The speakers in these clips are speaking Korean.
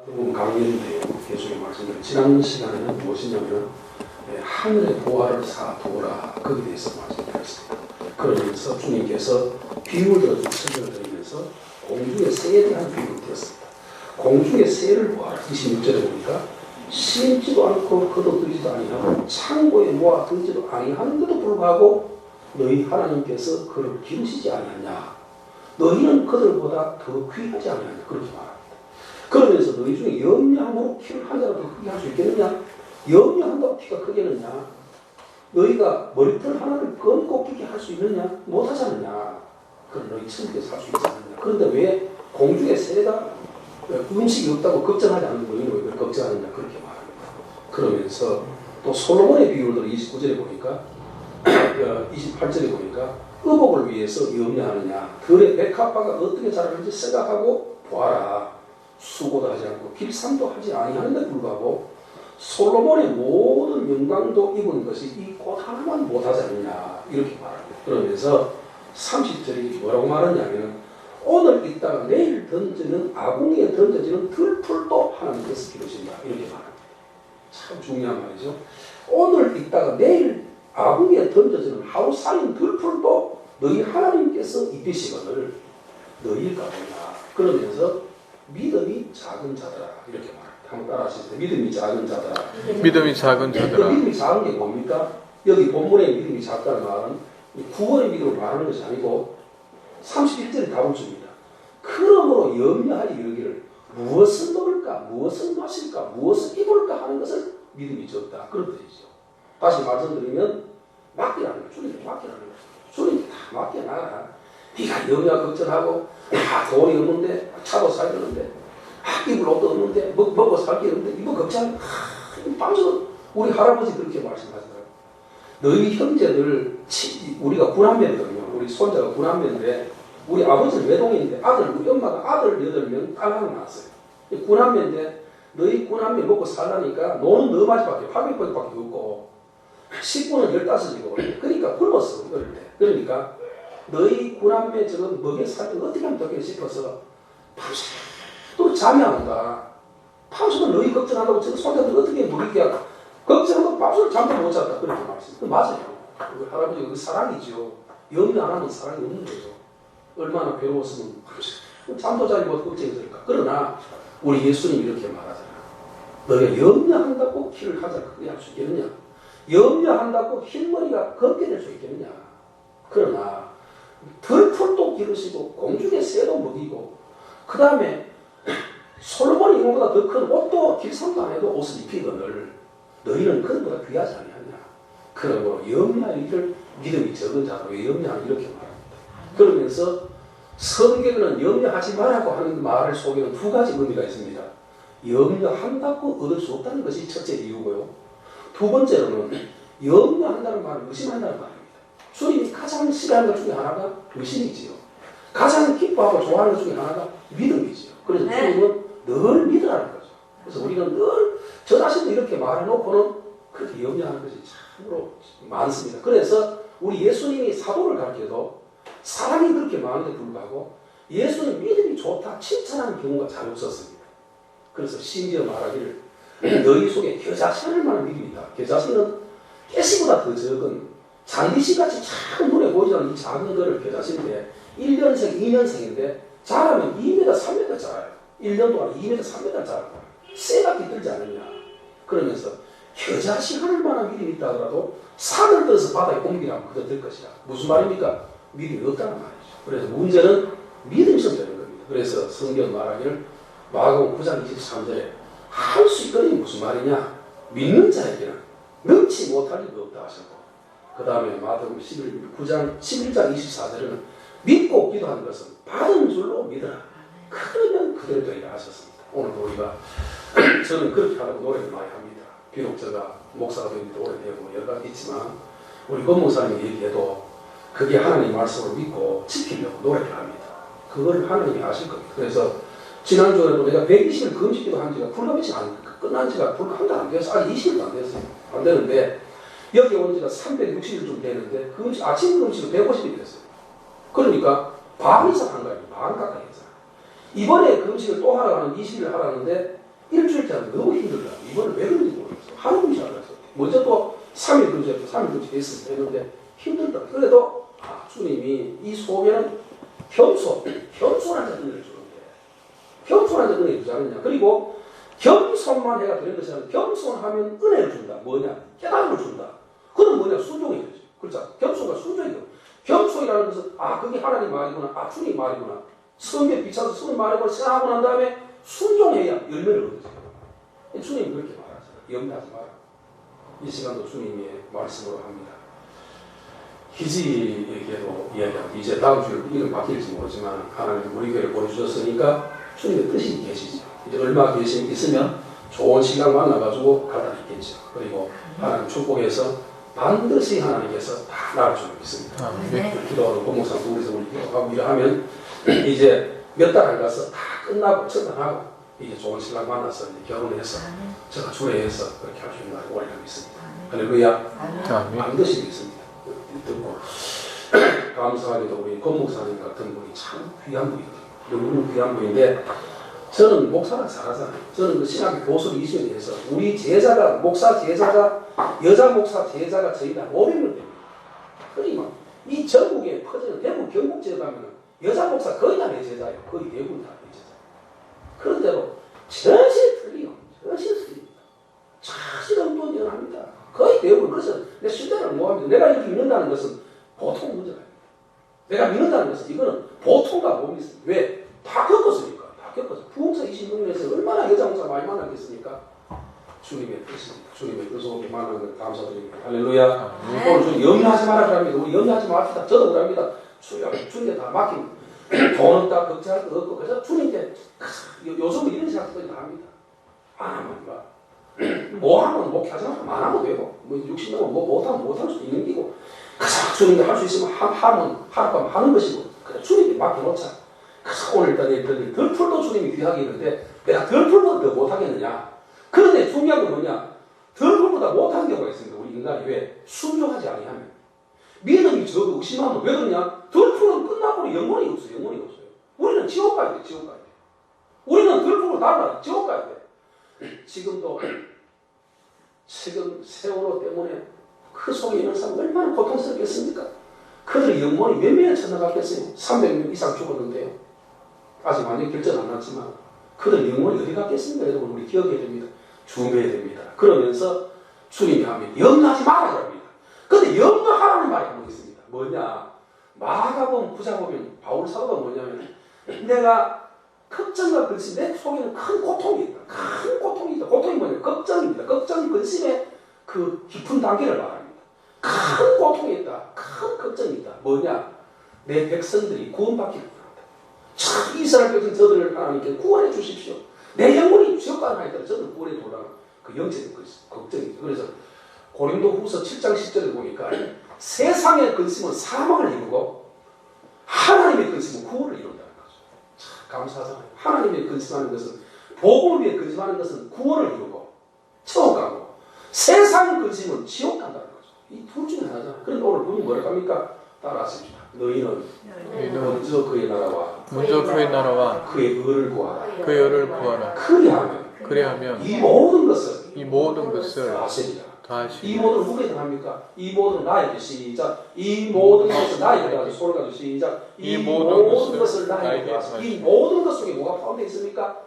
강연인데요. 계속의 말씀드린 지난 시간에는 무엇이냐면 하늘의 보화를 사두어라 거기에 대해서 말씀드렸습니다. 그러면서 주님께서 비유를 들어서 설명을 드리면서 공중의 새에 대한 비유를 드렸습니다. 공중의 새를 보아라. 26절에 보니까 심지도 않고 거둬들이지도 아니하고 창고에 모아 두지도 아니하는데도 불구하고 너희 하나님께서 그를 기르시지 아니하냐. 너희는 그들보다 더 귀하지 아니하냐. 그렇게 말합니다. 그러면서 너희 중에 염려함으로 키를 한 자라도 크게 할 수 있겠느냐? 염려한다고 키가 크겠느냐? 너희가 머리털 하나를 검고 끼게 할 수 있느냐? 못하지 않느냐? 그럼 너희 천국에서 할 수 있지 않느냐? 그런데 왜 공중의 새가 음식이 없다고 걱정하지 않는 너희는 왜 걱정하느냐? 그렇게 말합니다. 그러면서 또 솔로몬의 비유를 29절에 보니까 28절에 보니까 의복을 위해서 염려하느냐? 들의 백합화가 어떻게 자라는지 생각하고 보아라. 수고도 하지 않고 길쌈도 하지 아니하는데 불구하고 솔로몬의 모든 영광도 입은 것이 이 꽃 하나만 못하지 않느냐 이렇게 말합니다. 그러면서 30절이 뭐라고 말하냐면 오늘 있다가 내일 던지는 아궁이에 던져지는 들풀도 하나님께서 기르신다 이렇게 말합니다. 참 중요한 말이죠. 오늘 있다가 내일 아궁이에 던져지는 하루 살인 들풀도 너희 하나님께서 입히시거늘 너희일까 보냐. 그러면서 믿음이 작은 자들아 이렇게 말합니다. 한번 따라 하시죠. 믿음이 작은 자들아. 믿음이 작은 자들아. 믿음이 작은 게 뭡니까? 여기 본문에 믿음이 작다는 말은 구원의 믿음을 말하는 것이 아니고 31절에 답을 줍니다. 그러므로 염려하여 이르기를 무엇을 먹을까 무엇을 마실까 무엇을 입을까 하는 것을 믿음이 적다. 그런 뜻이죠. 다시 말씀드리면 맡기라는 거예요. 주님께 맡기라는 거예요. 주님께 다 맡겨놔라. 네가 염려 걱정하고 돈이 없는데 차도 사야 되는데 입을 옷도 없는데 먹고 살게 없는데 이거 걱정 방금 우리 할아버지 그렇게 말씀하시더라고요. 너희 형제들 우리가 군함매거든요. 우리 손자가 군함매인데 우리 아버지는 외동인데 우리 엄마가 아들 8명 딸 하나 낳았어요. 군함매인데 너희 군함매 먹고 살라니까 노는 너마저밖에 800번밖에 없고 식구는 15이고 그러니까 굶었어 어릴 때. 그러니까 너희 군함매 저거 먹여 살때 어떻게 하면 좋겠나 싶어서 밤새도록 잠이 안 온다. 밤새도 너희 걱정한다고 저거 손자들 어떻게 먹이게 걱정한다고 밤새도 잠도 못 잤다. 그렇게 말씀해요. 맞아요. 우리 할아버지가 그 사랑이죠. 염려 안 하면 사랑이 없는 거죠. 얼마나 괴로웠으면 잠도 자지 못하고 걱정했을까. 그러나 우리 예수님이 이렇게 말하잖아. 너희가 염려한다고 키를 하자 크게 할 수 있겠느냐. 염려한다고 흰머리가 걷게 될 수 있겠느냐. 그러나 들풀도 기르시고 공중의 새도 먹이고 그 다음에 솔로몬이 이거보다 더 큰 옷도 길쌈도 안 해도 옷을 입히거늘 너희는 그들보다 귀하지 아니하냐. 그러므로 염려할 일을 믿음이 적은 자로 염려하는 이렇게 말합니다. 그러면서 성경에는 염려하지 말라고 하는 말을 속에는 두 가지 의미가 있습니다. 염려한다고 얻을 수 없다는 것이 첫째 이유고요. 두 번째로는 염려한다는 말은 의심한다는 말입니다. 주님이 가장 싫어하는 것 중에 하나가 의심이지요. 가장 기뻐하고 좋아하는 것 중에 하나가 믿음이지요. 그래서 주님은 늘 믿으라는 거죠. 그래서 우리는 늘 저 자신도 이렇게 말해놓고는 그렇게 염려하는 것이 참으로 많습니다. 그래서 우리 예수님이 사도를 가르쳐도 사랑이 그렇게 많은데 불구하고 예수님 믿음이 좋다 칭찬하는 경우가 잘 없었습니다. 그래서 심지어 말하기를 너희 속에 겨자씨를 만한 믿음이 있다. 겨자씨는 깨씨보다 더 적은 잔디씨같이 참 눈에 보이지 않는 이 작은 거를 겨자씨인데 1년생, 2년생인데 자라면 2m, 3m 자라요. 1년 동안 2m, 3m 자라요. 쇠가 깃들지 않느냐. 그러면서 겨자씨 하늘만한 믿음이 있다 하더라도 산을 들어서 바다에 옮기라면 그저 될 것이다. 무슨 말입니까? 믿음이 없다는 말이죠. 그래서 문제는 믿음이 있어야 되는 겁니다. 그래서 성경 말하기를 마가복음 9장 23절에 할 수 있거니 무슨 말이냐. 믿는 자에게는 능치 못할 일도 없다 하셨고 그 다음에 마태복음 9장 11장 24절에는 믿고 기도하는 것은 받은 줄로 믿어라. 그러면 그대로 되리라 하셨습니다. 오늘도 우리가 저는 그렇게 하라고 노래를 많이 합니다. 비록 제가 목사가 된 지 오래되고 여러 가지 있지만 우리 권목사님이 얘기해도 그게 하나님 말씀을 믿고 지키려고 노래를 합니다. 그걸 하나님이 아실 겁니다. 그래서 지난주에도 내가 120일 금식기도 한 지가 불과 며칠 끝난 지가 불과 한 달 안 됐어요. 아직 20일도 안 됐어요. 안 되는데 여기 온 지가 360일 좀 되는데 아침 금식은 150일이 됐어요. 그러니까 반 이상 한 거예요. 반 가까이 했어요. 이번에 금식을 또 하라고 하는 20일을 하라는데 일주일째 하면 너무 힘들다. 이번에 왜 그런지 모르겠어. 하루 종일 잘했어. 먼저 또 3일 근처에 또 3일 근처에 했는데 힘들다. 그래도 주님이 이 소변은 겸손한테 은혜를 주는데 겸손한테 은혜를 주지 않느냐. 그리고 겸손만 해가 되는 것이 아니라 겸손하면 은혜를 준다. 뭐냐? 깨달음을 준다. 그건 뭐냐? 순종이 되지. 그렇죠? 겸손과 순종이 돼. 겸손이라는 것은 그게 하나님 말이구나. 주님 말이구나. 성경에 비춰서 주님 말이구나 생각하고 난 다음에 순종해야 열매를 얻으세요. 주님이 그렇게 말하잖아요. 염려하지 마라. 이 시간도 주님의 말씀으로 합니다. 희지에게도 이야기하고 이제 다음 주에 이름 바뀔지 모르지만 하나님 우리 교회를 보여주셨으니까 주님의 뜻이 계시죠. 이제 얼마 계심 있으면 좋은 신랑 만나가지고 가다 있겠죠. 그리고 하나님 축복해서 반드시 하나님께서 다 나아줄 믿습니다. 기도하고 고목상 우리서 우리 기도하고 일하면 이제 몇 달 안 가서 다 끝나고 처단하고 이제 좋은 신랑 만나서 이제 결혼해서 제가 주례해서 그렇게 할 수 있는 날 오리라 믿습니다. 할렐루야. 반드시 믿습니다. 듣고 감사하게도 우리 권목사님 같은 분이 참 귀한 분이거든요. 너무 귀한 분인데 저는 목사가 잘하잖아요. 저는 그 신학의 교수를 이수에 대해서 우리 제자가 목사 제자가 여자 목사 제자가 저희 다 500명 됩니다. 그러니까 이 전국에 퍼지는 대부분 경북지에 가면 여자 목사 거의 다 내 제자예요. 거의 대부분 다 내 제자. 그런데도 전시 틀리요. 전시 틀립니다. 사실은 또 연합니다. 거의 대부분. 그래서 내 신뢰를 모합니다. 내가 이렇게 믿는다는 것은 보통 문제가 아닙니다. 내가 믿는다는 것은 이거는 보통과 못 믿습니다. 왜? 다 겪었으니까. 다 겪었어. 부흥사 26년에서 얼마나 여자 목사 많이 만났겠습니까? 주님의 뜻입니다. 주님의 뜻 속에 만난 걸 감사드립니다. 할렐루야. 오늘 좀 염려하지 마라 그럽니다. 우리 염려하지 맙시다. 저도 그럽니다. 주님께 다 맡깁니다. 돈 없다, 걱정할 거 없고. 그래서 주님께 요즘은 이런 생각도 다 합니다. 안 하면 뭐 하면 목하지 말고 안 하면 되고 뭐 60명은 뭐 못하면 못할 수도 있는 기고 주님이 할 수 있으면 하면 하룻밤 하는 것이고 그래 주님께 맡겨놓자. 그래서 오늘따라 내일 덜풀도 주님이 귀하게 했는데 내가 덜풀보다 더 못하겠느냐. 그런데 중요한 건 뭐냐. 덜풀보다 못하는 경우가 있습니다. 우리 인간이 왜? 순종하지 아니하면 믿음이 적고 의심하면 왜 그러냐. 덜풀은 끝나고 영혼이 없어요. 영혼이 없어요. 우리는 지옥 가야 돼. 지옥 가야 돼. 우리는 덜풀을 달라. 지옥 가야 돼. 지금 세월호 때문에 그 속에 있는 사람 얼마나 고통스럽겠습니까? 그들의 영혼이 몇 명이 쳐나갔겠어요? 300명 이상 죽었는데요. 아직 완전히 결정 안 났지만 그들 영혼이 어디 갔겠습니까? 여러분 우리 기억해야 됩니다. 중요해야 됩니다. 그러면서 주님이 하면 염려하지 말아야 합니다. 그런데 염려하라는 말이 한 번 있습니다. 뭐냐? 마가복음 9장 보면 바울 사도가 뭐냐면 내가 걱정과 근심, 내 속에는 큰 고통이 있다. 큰 고통이 있다. 고통이 뭐냐? 걱정입니다. 걱정이 근심의 그 깊은 단계를 말합니다. 큰 고통이 있다. 큰 걱정이 있다. 뭐냐? 내 백성들이 구원받기를 원한다. 참 이스라엘 백성 저들을 하나님께 구원해 주십시오. 내 영혼이 지옥 가는 하니까 저들 구원해 달라는 그 영적인 걱정이죠. 그래서 고린도후서 7장 10절에 보니까 세상의 근심은 사망을 이루고 하나님의 근심은 구원을 이룬다. 감사하잖아요. 하나님의 근심하는 것은 복음을 위해 근심하는 것은 구원을 이루고 천국 가고 세상 근심은 지옥 간다는 거죠. 이 둘 중에 하나잖아요. 그런데 오늘 분이 뭐라고 합니까? 따라하십시다. 너희는 먼저 그의 나라와 그의 의를 구하라. 그리하면 이 모든 것을 다스리라. 이 모든 누구에게 합니까? 이 모든 나에게 시작. 이 모든 것을 나에게 가지고 손을 가지고 시작. 이 모든 것을 나에게 가지고 이 모든 것 속에 뭐가 포함되어 있습니까?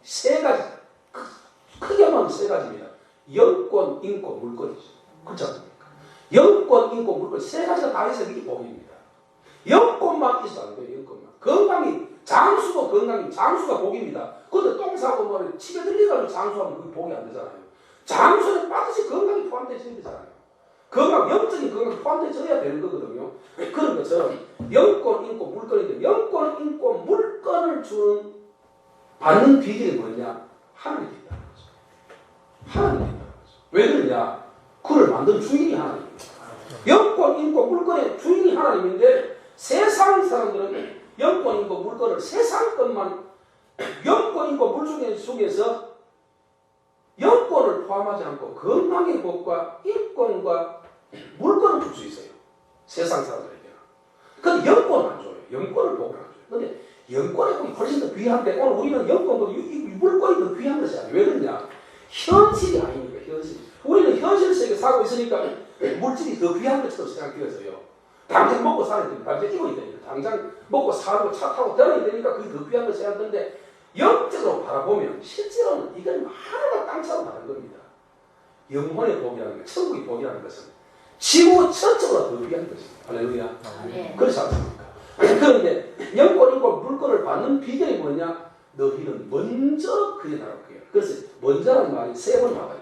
세 가지. 크게 하면 세 가지입니다. 영권, 인권, 물권이죠. 그렇지 않습니까? 영권, 인권, 물권 세 가지가 다 있어야 이게 복입니다. 영권만 있어도 안 돼요. 영권만. 건강이 장수도 건강이 장수가 복입니다. 그런데 똥 싸고 뭐 집에 들려가지고 장수하면 그게 복이 안 되잖아요. 장수는 반드시 건강이 포함되어야 되잖아요. 건강, 영적인 건강이 포함되어야 되는 거거든요. 그런 것처럼 영권, 인권, 물권인데 영권, 인권, 물권을 주는 받는 비결이 뭐냐? 하나님이 있다는 거죠. 하나님이 있다는 거죠. 왜 그러냐? 그를 만든 주인이 하나님입니다. 영권, 인권, 물권의 주인이 하나님인데 세상 사람들은 영권, 인권, 물권을 세상 것만 영권, 인권, 물 중에서 영권을 포함하지 않고 건강의 복과 인권과 물권을 줄 수 있어요. 세상 사람들에게는. 그런데 영권은 안 줘요. 영권을 복을 안 줘요. 그런데 영권의 복이 훨씬 더 귀한데 오늘 우리는 영권보다 이 물권이 더 귀한 것이 아니에요. 현실이 아닙니까? 현실. 우리는 현실 세계 살고 있으니까 물질이 더 귀한 것처럼 생각되어서요. 당장 먹고 살아야 됩니다. 당장 입어야 됩니다. 당장 먹고 살고 차 타고 다녀야 되니까 그게 더 귀한 거 생각하는데 영적으로 바라보면 실제로는 이건 하늘과 땅처럼 다른 겁니다. 영혼의 복이라는 것, 천국의 복이라는 것은 지구 전체보다 더 귀한 것입니다. 할렐루야. 네. 그렇지 않습니까? 그런데 영권과 물권을 받는 비결이 뭐냐? 너희는 먼저 그의 나라를 구해라. 그래서 먼저라는 말이 3번 나와요.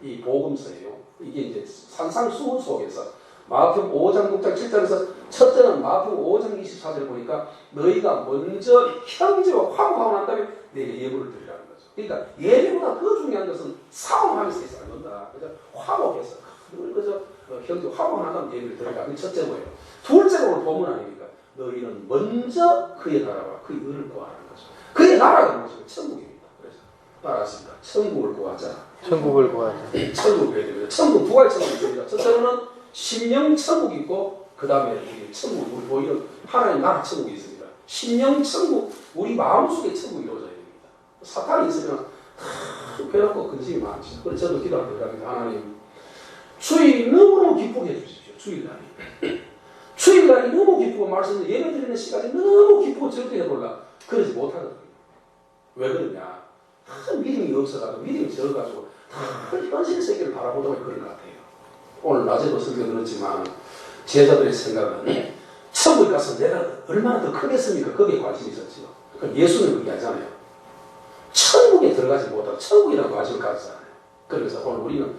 이 복음서예요. 이게 이제 산상수훈 속에서 마태복음 5장, 6장, 7장에서 첫째는 마태복음 5장 24절 보니까 너희가 먼저 형제와 화목하고 난 다음에 내게 예물을 드리라는 거죠. 그러니까 예배보다 더 중요한 것은 싸움하면서 있어야 된다. 그죠? 화목해서 늘 그저 형제 화목한 다음 예배를 드리라. 그게 첫째 거예요. 둘째로 보면 아닙니까? 너희는 먼저 그의 나라와 그의 의를 구하라는 거죠. 그의 나라가 무엇이고 천국입니다. 그래서 따라하십니다. 천국을 구하자. 천국을 구하자. 천국을 구해야 됩니다. 천국 두 가지 천국이 있습니다. 첫째로는 심령 천국이 있고 그 다음에 우리 천국, 우리 보이는 하나님 나라 천국이 있습니다. 심령 천국, 우리 마음속에 천국이 이루어져야 됩니다. 사탄이 있으면 괴롭고 근심이 많죠. 그래서 저도 기도합니다. 하나님 주일 너무너무 기쁘게 해주십시오. 주일날이. 주일날이 너무 기쁘고 말씀을 예배드리는 시간이 너무 기쁘고 절대 해볼라. 그러지 못하거든요. 왜 그러냐? 믿음이 없어가지고 믿음이 적어가지고 현실 세계를 바라보다 보니 그런 것 같아요. 오늘 낮에도 설교 들었지만 제자들의 생각은 천국에 가서 내가 얼마나 더 크겠습니까? 거기에 관심이 있었죠. 그럼 예수는 그게 하잖아요. 천국에 들어가지 못하고 천국이라는 관심을 가지잖아요. 그래서 오늘 우리는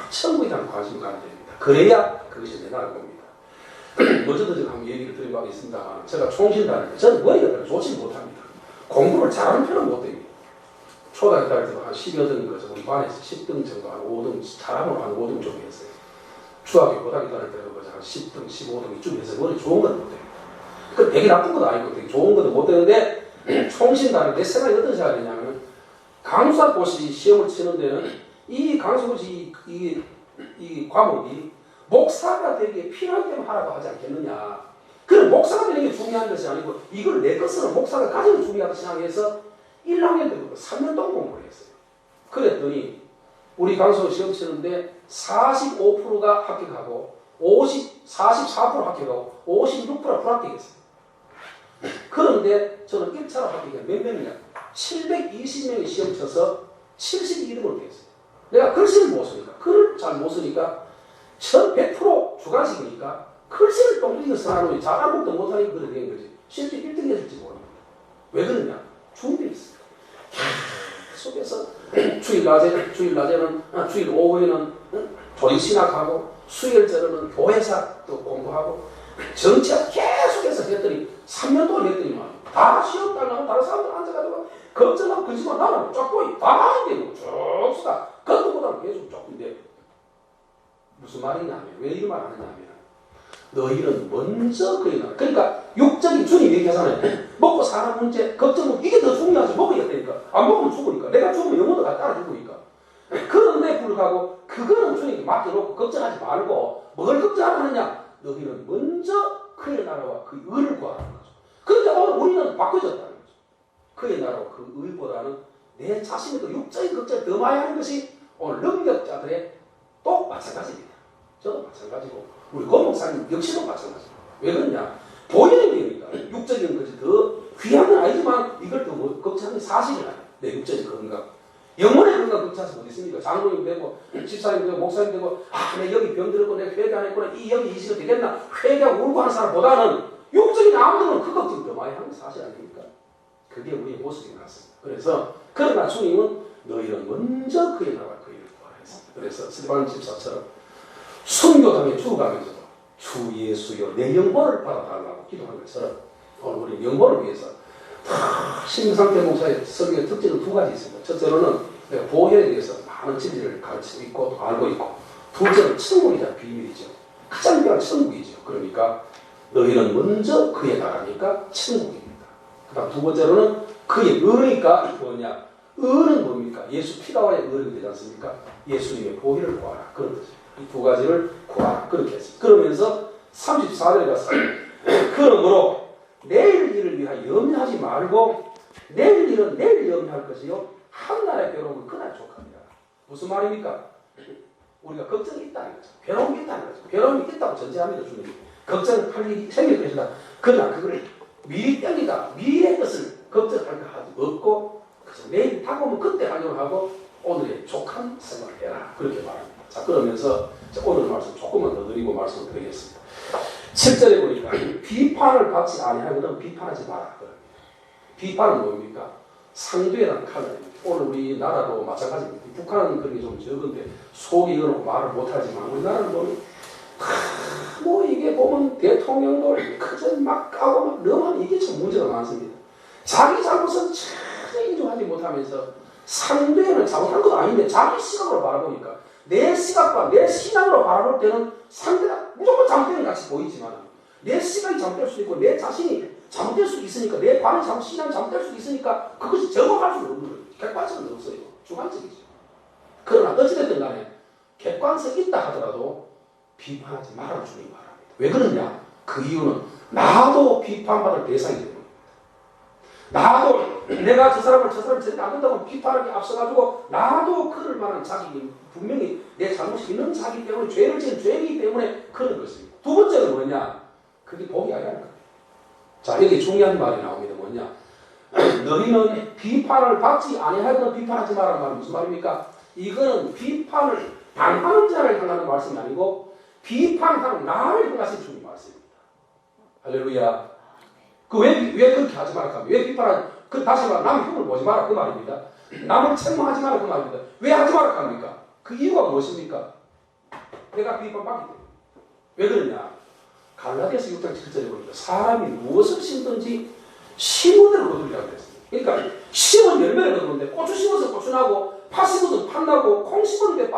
천국에 대한 관심을 가져야 됩니다. 그래야 그것이 내 나라 겁니다. 먼저도 제가 한번 얘기를 드린 바가 있습니다만 제가 총신다는데 저는 머리가 좋지 못합니다. 공부를 잘하는 편은 못 됩니다. 초등학교 다닐 때도 한 10여 등 거죠. 우리 반에서 10등 정도 한 5등 잘하면 한 5등 정도 했어요. 중학교 고등학교 다닐 때도 한 10등, 15등 이쯤 해서 머리 좋은 건 못 돼요. 그 되게 나쁜 것도 아니고 되게 좋은 것도 못 되는데 총신 다닐 때 생각이 어떤 생각이 드냐면 강사고시 시험을 치는 데는 이 강사고시 이 과목이 목사가 되기에 필요한 때만 하라고 하지 않겠느냐. 그럼 목사가 되는 게 중요한 것이 아니고 이걸 내 것으로 목사가 가지고 중요하다 생각해서 1학년 때부터 3년 동안 공부를 했어요. 그랬더니 우리 강사고 시험 치는데 45%가 합격하고 44% 합격하고 56% 불합격했어요. 그런데 저는 1차로 합격한 몇 명이냐? 720명이 시험 쳐서 72등으로 되었어요. 내가 글씨를 못 쓰니까 글을 잘 못 쓰니까 1100% 주관식이니까 글씨를 똥둥이가 써놔놓으니 자간목도 못하니까 그렇게 된 거지. 실제 1등 해줄지 모릅니다. 왜 그러냐? 준비했어요. 속에서 주일 낮에는 주일 오후에는 조리신학하고 수요일절에는 교회사 또 공부하고 정치학 계속해서 했더니 3년 동안 했더니만 다 시험 달라고 다른 사람들 앉아가지고 걱정하고 근심하고 나는 쫙 다 하는데 쭉 쓰다 그것보다는 계속 조금인데 무슨 말이냐면 왜 이런 말 하느냐면 너희는 먼저 그의 나라. 그러니까 육적인 주님 얘기하잖아요. 먹고 사는 문제, 걱정은 이게 더 중요하지. 먹어야 되니까. 안 먹으면 죽으니까. 내가 죽으면 영혼도 다 따라 죽으니까. 그런데 불구하고 그거는 주님께 맡겨놓고 걱정하지 말고 뭘 걱정하느냐? 너희는 먼저 그의 나라와 그 의를 구하라는 거죠. 그런데 오늘 우리는 바꿔졌다는 거죠. 그의 나라와 그 의보다는 내 자신의 그 육적인 걱정을 더 많이 하는 것이 오늘 능력자들의 또 마찬가지입니다. 저도 마찬가지고 우리 고목사님 역시도 마찬가지입니다. 왜 그러냐? 보이는 게니까 육적인 것이 더 귀한 건 아니지만 이걸 더 걱정하는 게 사실이라요. 내 육적인 건강. 영혼의 건강 걱정해서 뭐 있습니까? 장로님 되고 집사님 되고 목사님 되고 내 여기 병 들었고 내가 회개 안 했구나 여기 이식이 되겠나 회개하고 울고 하는 사람보다는 육적인 아무들은 그 걱정이 더 많이 하는 게 사실 아닙니까? 그게 우리의 모습인 것 같습니다. 그래서 그러나 주님은 너희는 먼저 그의 나라와 그의 일을 구하라 했습니다. 그래서 스테반 집사처럼 순교당에 죽어가면서도 주 예수여 내 영혼을 받아달라고 기도한 것처럼 오늘 우리 영혼을 위해서 심상태 목사의 설교의 특징은 두 가지 있습니다. 첫째로는 내가 보혈에 대해서 많은 진리를 가르치고 있고 또 알고 있고 둘째는 천국에 대한 비밀이죠. 가장 중요한 천국이죠. 그러니까 너희는 먼저 그의 나라니까 천국입니다. 그 다음 두 번째로는 그의 의니까 뭐냐? 의는 뭡니까? 예수 피가와의 의는 되지 않습니까? 예수님의 보혈을 구하라. 그런 거죠. 이 두 가지를 구하라. 그렇게 했습니다. 그러면서 34절에 가서 그러므로 내일 일을 위하여 염려하지 말고 내일 일은 내일 염려할 것이요 한 날의 괴로움은 그날 족합니다. 무슨 말입니까? 우리가 걱정이 있다는 거죠. 괴로움이 있다는 거죠. 괴로움이 있다고 전제합니다. 주님이. 걱정을 할 일이 생길 것이다. 그러나 그걸 미리 땡기다. 미래의 것을 걱정할 거 하지 없고 그래서 내일 다가오면 그때 하려고 하고 오늘의 족한 생활을 해라. 그렇게 말합니다. 자, 그러면서 오늘 말씀 조금만 더 드리고 말씀을 드리겠습니다. 7절에 보니까 비판을 받지 아니하거든 비판하지 마라. 비판은 뭡니까? 상대라는 칼날입니다. 오늘 우리나라도 마찬가지입니다. 북한은 그런 게 좀 적은데 속이 익어놓고 말을 못하지만 우리나라는 보면 뭐 이게 보면 대통령도 그저 막 까고 막 너무 이게 참 문제가 많습니다. 자기 잘못은 전혀 인정하지 못하면서 상대는 잘못한 것도 아닌데 자기 시각으로 바라보니까 내 시각과 내 신앙으로 바라볼 때는 상대가 무조건 잘못된 것 같이 보이지만 내 시각이 잘못될 수도 있고 내 자신이 잘못될 수도 있으니까 내 발이 신앙이 잘못될 수도 있으니까 그것이 적응할 수는 없는 거예요. 객관성은 없어요. 주관적이죠. 그러나 어찌됐든 간에 객관성이 있다 하더라도 비판하지 말아 주님 말합니다. 왜 그러냐? 그 이유는 나도 비판받을 대상이 되는 나도 내가 저 사람을 절대 안 된다고 비판하기 앞서가지고 나도 그럴 만한 자기 분명히 내 잘못이 있는 자기 때문에 죄를 지은 죄이기 때문에 그런 것입니다. 두 번째는 뭐냐? 그게 복이 아니라는 거예요. 자, 여기 중요한 말이 나옵니다. 뭐냐? 너희는 비판을 받지 아니하거든 비판하지 말라는 말은 무슨 말입니까? 이거는 비판을 당하는 자를 향하는 말씀이 아니고 비판하는 나를 향하신 주님 말씀입니다. 할렐루야. 왜 그렇게 하지 말까? 왜 비판하지? 다시 말해, 남의 흉을 보지 마라. 그 말입니다. 남을 책망하지 마라. 그 말입니다. 왜 하지 말까 합니까? 그 이유가 무엇입니까? 내가 비판받기 때문에. 왜 그러냐? 갈라디아서 6장 7절에 보니까 사람이 무엇을 심든지 심은 대로 거두리라고 그랬습니다. 그러니까 심은 열매를 거두는데 고추 심어서 고추 나고 파 심어서 팥 나고 콩 심었는데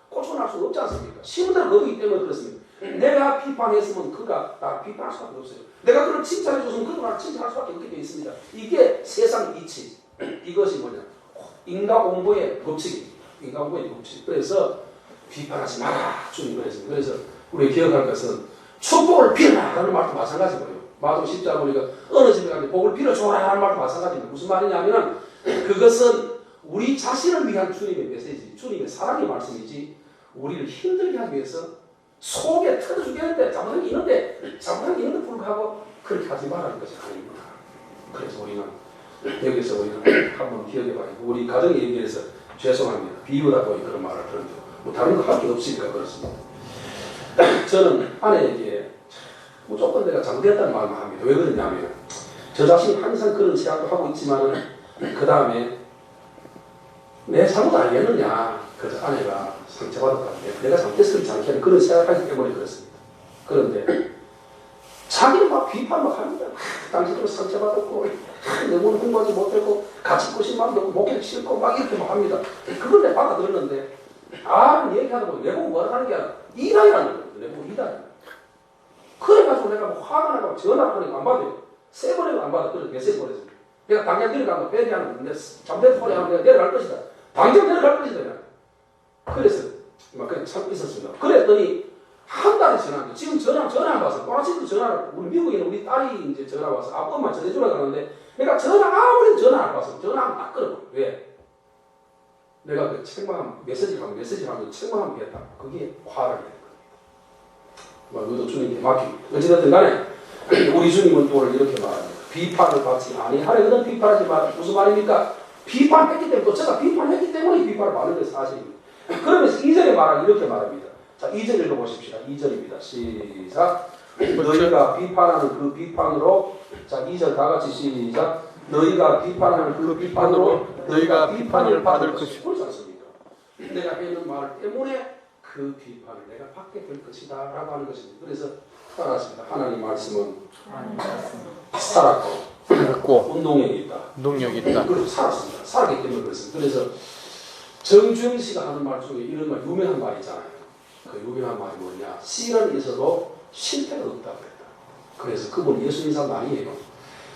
고추가 날 수가 없지 않습니까? 심은 대로 거두기 때문에 그렇습니다. 내가 비판했으면 그가 나를 비판할 수밖에 없어요. 내가 그를 칭찬해줬으면 그도 나를 칭찬할 수밖에 없게 되어 있습니다. 이게 세상 이치. 이것이 뭐냐? 인과공보의 법칙입니다. 인과공보의 법칙. 그래서 비판하지 마라. 주님 그랬습니다. 그래서 우리 기억할 것은 축복을 빌어라 하는 말도 마찬가지고요. 마도 10장 보니까 어느 집에 가는데 복을 빌어줘라 하는 말도 마찬가지입니다. 무슨 말이냐면 그것은 우리 자신을 위한 주님의 메시지, 주님의 사랑의 말씀이지 우리를 힘들게 하기 위해서 속에 터져 죽겠는데 잘못한 게 있는데 불구하고 그렇게 하지 말라는 것이 아닙니다. 그래서 우리는 여기서 우리는 한번 기억해봐야 우리 가정에 얘기해서 죄송합니다. 비유다 보니 그런 말을 들었는데 뭐 다른 거 할 게 없으니까 그렇습니다. 저는 아내에게 무조건 내가 잘못했다는 말만 합니다. 왜 그러냐면 저 자신이 항상 그런 생각도 하고 있지만 그 다음에 내 잘못 알겠느냐 그래서 아내가 상처받을 것 같아요. 내가 잘못했으면 잘못했는 그런 생각하기 때문에 그렇습니다. 그런데 자기는 막 비판 막 합니다. 당신도 상처받았고 너무 공부하지 못했고 같이 꼬신 마음도 없고 목욕 싫고 막 이렇게 막 합니다. 그걸 내가 받아들였는데 얘기하다 보면 내보고 뭐라 하는 게 아니라 이단이라는 거예요. 내보고 이단. 그래가지고 내가 뭐 화가 나고 전화를 하니까 안 받아요. 3번에도 안 받아. 그래서 메시지 보냈습니다. 내가 당장 내려가면 회개하는 건데 잠대 소리 하면 내가 내려갈 것이다. 당장 내려갈 것이다. 그래서 막 그냥 참고 있었습니다. 그랬더니 한 달이 지났는데 지금 전화 안 받았어요. 또 아침도 전화를 우리 미국에 있는 우리 딸이 이제 전화 와서 아빠만 전해주라고 하는데 내가 아무리 전화 안 받았어. 전화하면 딱 끊어. 왜? 내가 그 책망하면 메시지를 하면 책망하면 되겠다. 그게 화를 내는 겁니다. 너도 주님께 맡기고 어찌됐든 간에 우리 주님은 오늘 이렇게 말합니다. 비판을 받지 아니하려거든 비판하지 마라. 무슨 말입니까? 비판했기 때문에 또 제가 비판했기 때문에 비판을 받는 것이 사실입니다. 그러면서 2절에 이렇게 말합니다. 자, 2절 읽어보십시다. 2절입니다. 시작. 너희가 비판하는 그 비판으로 자 2절 다 같이 시작. 너희가 비판하는 그 비판으로 너희가 비판을 받을 것이 그렇지 않습니까? 내가 했는 말 때문에 그 비판을 내가 받게 될 것이다 라고 하는 것입니다. 그래서 따라했습니다. 하나님 말씀은 살았고 운동력이 있다. 그래서 살았습니다. 살았기 때문에 그렇습니다. 그래서 정주영 씨가 하는 말 중에 이런 말 유명한 말이잖아요. 그 유명한 말이 뭐냐? 씨는 있어도 실패가 없다고 했다. 그래서 그분 예수님 사람 아니에요.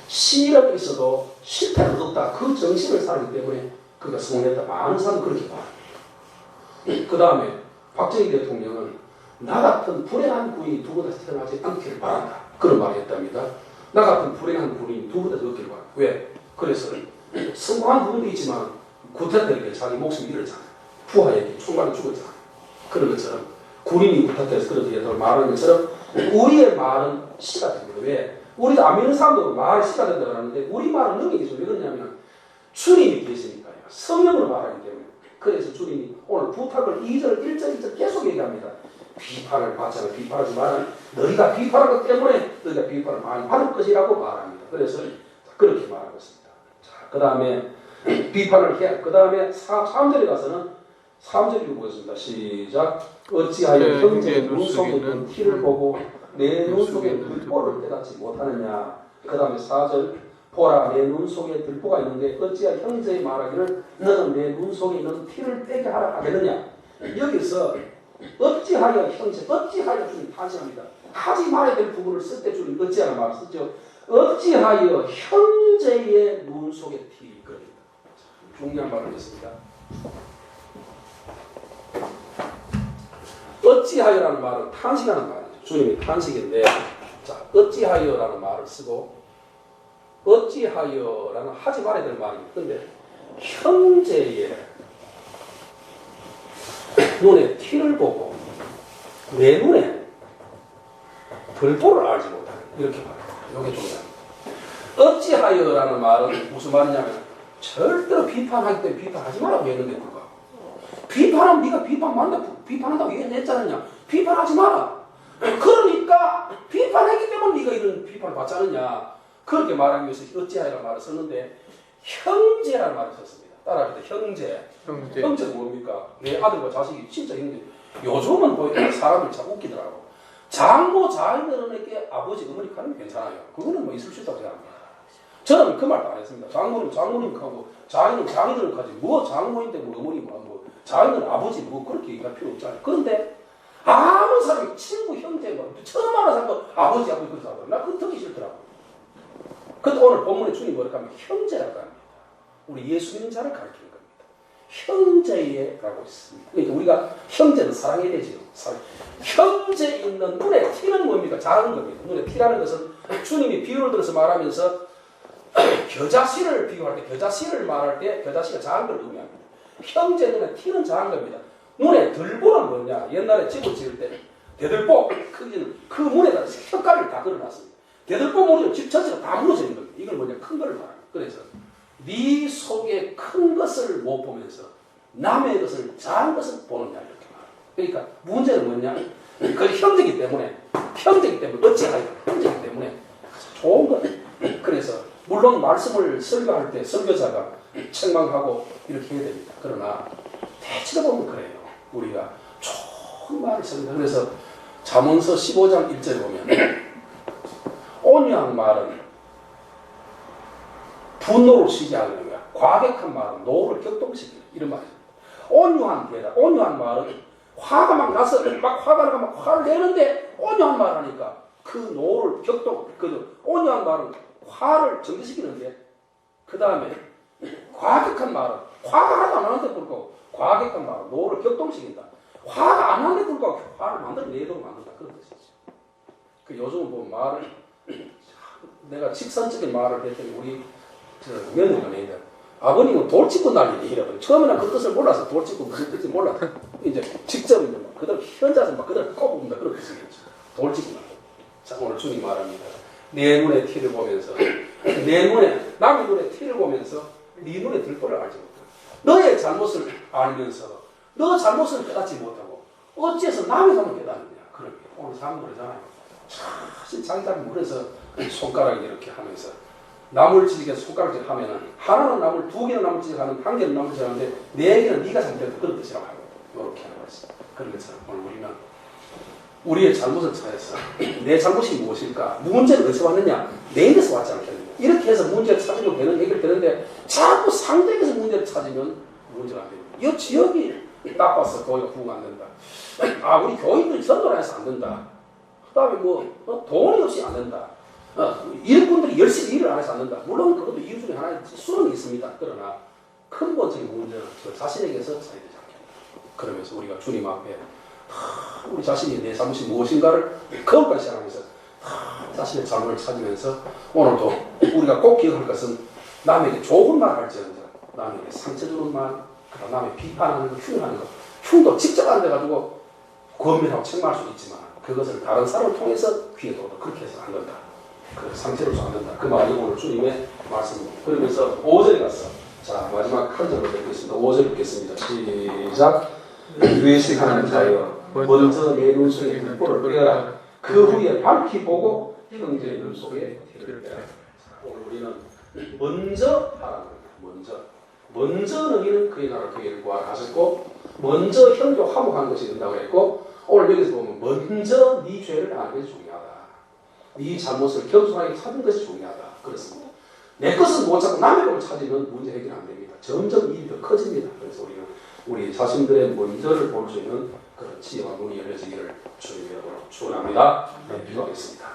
씨는 있어도 실패가 없다. 그 정신을 살기 때문에 그가 성공했다. 많은 사람은 그렇게 말합니다. 그 다음에 박정희 대통령은 나 같은 불행한 부인이 두 번 다시 태어나지 않기를 바란다. 그런 말을 했답니다. 나 같은 불행한 부인이 두 번 다시 얻기를 바란다. 왜? 그래서 성공한 부분도 있지만 구태타니까 자기 목숨 잃었잖아요. 부하에게 총알을 죽었잖아. 그런 것처럼 군인이 부탁해서 그렇게 말하는 것처럼 우리의 말은 씨가 됩니다. 왜? 우리도 안 믿는 사람도 말이 씨가 된다고 하는데 우리 말은 능력이 좀 왜 그러냐면 주님이 계시니까요. 성령으로 말하기 때문에. 그래서 주님이 오늘 부탁을 2절, 1절, 2절 계속 얘기합니다. 비판을 받잖아. 비판하지 마라. 너희가 비판한 것 때문에 너희가 비판을 많이 받을 것이라고 말합니다. 그래서 그렇게 말하고 있습니다. 자, 그 다음에 비판을 해. 그 다음에 3절에 가서는 3절 읽어보겠습니다. 시작. 어찌하여 형제의 눈 속에 있는 티를 보고 내 눈 속에 들보를 깨닫지 못하느냐. 그 다음에 4절. 보라 내 눈 속에 들보가 있는데 어찌하여 형제의 말하기를 너는 내 눈 속에 있는 티를 떼게 하라 하겠느냐. 여기서 어찌하여 형제, 어찌하여 주님 탄식합니다. 하지 말아야 될 부분을 쓸 때 주님 어찌하여 말을 쓰죠. 어찌하여 형제의 눈 속에 티 겁니다. 중요한 말을 했습니다. 어찌하여라는 말은 탄식하는 말이죠. 주님이 탄식인데, 자, 어찌하여라는 말을 쓰고, 어찌하여라는 하지 말아야 될 말입니다. 그런데 형제의 눈에 티를 보고 내 눈에 별보를 알지 못하는 이렇게 말합니다. 이게 중요합니다. 어찌하여라는 말은 무슨 말이냐면 절대로 비판하기 때문에 비판하지 말라고 했는데 불구하고 비판하면 네가 비판한다고 얘기했잖느냐. 비판하지 마라. 그러니까 비판했기 때문에 네가 이런 비판을 받지 않느냐. 그렇게 말하기 위해서 어찌하여라는 말을 썼는데 형제라는 말을 썼습니다. 따라합니다. 형제. 형제는 뭡니까? 내 아들과 자식이 진짜 형제. 요즘은 보니까 사람이 참 웃기더라고. 장모 자녀들에게 아버지 어머니 가는 괜찮아요. 그거는 뭐 있을 수 있다고 생각합니다. 저는 그 말도 안 했습니다. 장모님 하고 자녀는 자녀들은 가지 뭐 장모인데 뭐 어머니 뭐 자녀는 아버지 뭐 그렇게 얘기할 필요 없잖아요. 그런데 아무 사람이 친구 형제 뭐 처음 만난 사람도 아버지 그렇게 하고 나 그거 듣기 싫더라고. 근데 오늘 본문에 주님 뭐라고 하면 형제라고 합니다. 우리 예수 믿는 자를 가르치는 겁니다. 형제라고 있습니다. 그러니까 우리가 형제는 사랑해야 되지요. 형제 있는 눈에 티는 뭡니까? 작은 겁니다. 눈에 티라는 것은 주님이 비유를 들어서 말하면서 겨자씨를 비유할 때, 겨자씨를 말할 때 겨자씨가 작은 걸 의미합니다. 형제 눈에 티는 작은 겁니다. 눈에 들보는 뭐냐? 옛날에 집을 지을 때 대들보 크기는 그 문에다 혀가를 다 걸어놨습니다. 대들보 무너지면 집 전체가 다 무너지는 겁니다. 이걸 뭐냐? 큰 거를 말합니다. 그래서 네 속에 큰 것을 못 보면서 남의 것을 작은 것을 보느냐 이렇게 말합니다. 그러니까 문제는 뭐냐? 그 형제이기 때문에 어찌하여 형제이기 때문에 좋은 것. 그래서 물론 말씀을 설교할 때 설교자가 책망하고 이렇게 해야 됩니다. 그러나 대체로 보면 그래요. 우리가 좋은 말을 씁니다. 그래서 잠언서 15장 1절에 보면 온유한 말은 분노를 쉬지 않는 거야. 과격한 말은 노를 격동시키는 이런 말입니다. 온유한 말은 화가 막 나서 막 화가 나고 막 화를 내는데 온유한 말 하니까 그 노를 온유한 말은 화를 정지시키는데 그 다음에 과격한 말은 화가 하나도 안 나는데 불구하고 과격한 말은 노를 격동시킨다. 화가 안 나는데 불구하고 화를 내도록 만든다. 그런 뜻이죠. 그 요즘 보면 말을 내가 직선적인 말을 했더니 우리 며느리가 내니까 아버님은 돌직구 날리니 이래요. 처음에는 그 뜻을 몰라서 돌직구 무슨 뜻인지 몰라서 이제 직접 이제 막 그대로 현자서 막 그대로 꼽는다 그런 뜻이겠죠. 돌직구 날리. 자 오늘 주님 말합니다. 내 눈에 티를 보면서 남의 눈에 티를 보면서 네 눈에 들보를 알지 못하고 너의 잘못을 알면서 너 잘못을 깨닫지 못하고 어째서 남의 잘못 깨닫느냐. 그런 게 오늘 사람 그러잖아요. 사실 장사는 그래서 손가락이 이렇게 하면서 나물지게 손가락질 하면은 하나는 나물, 두 개는 나물지게 하는, 한 개는 나물지게 하는데 네 개는 네가 잘못했다 그런 뜻이라고 하고 이렇게 하는 거지. 그런 것처럼 오늘 우리는 우리의 잘못을 찾아서 내 잘못이 무엇일까? 문제는 어디서 왔느냐? 내 입에서 왔지 않겠느냐? 이렇게 해서 문제를 찾으려고 해결되는데 자꾸 상대에서 문제를 찾으면 문제가 안 됩니다. 이 지역이 나빠서 교회가 부흥 안 된다. 우리 교인들이 전도를 해서 안 된다. 그 다음에 돈이 없이 안 된다. 일꾼들이 열심히 일을 안 해서 안 된다. 물론 그것도 이유 중에 하나의 수는 있습니다. 그러나 근본적인 문제는 저 자신에게서 찾아야 되지 않겠나. 그러면서 우리가 주님 앞에 우리 자신이 내 잘못이 무엇인가를 거울까지 시작하면서 자신의 잘못을 찾으면서 오늘도 우리가 꼭 기억할 것은 남에게 좋은 말 할지언정 남에게 상처 주는 말, 그 다음에 비판하는 거, 흉하는 거. 흉도 직접 안 돼가지고 권면하고 책망할 수 있지만 그것을 다른 사람을 통해서 귀에 들어도 그렇게 해서 안 된다. 그 상태로서 안 된다. 그 말이 오늘 주님의 말씀입니다. 그러면서 5절에 가서 자 마지막 한 절을 읽겠습니다. 5절 읽겠습니다. 시작. 유해식하는 자여 먼저 내 눈속에 등불을 떼어라. 그 후에 밝히 보고 형제의 눈속에 티를 빼라. 오늘 우리는 먼저 하라는 겁니다. 먼저 너희는 그의 나라 그의 구하라 하셨고 먼저 형제와 화목하는 것이 된다고 했고 오늘 여기서 보면 먼저 네 죄를 아는 것이 중요하다. 네 잘못을 겸손하게 찾는 것이 중요하다. 그렇습니다. 내 것은 못 찾고 남의 것을 찾으면 문제 해결 안 됩니다. 점점 일이 더 커집니다. 그래서 우리는 우리 자신들의 먼저를 볼 수 있는 그런 지혜와 눈이 열려지기를 주님의 이름으로 축원합니다. 기도하겠습니다.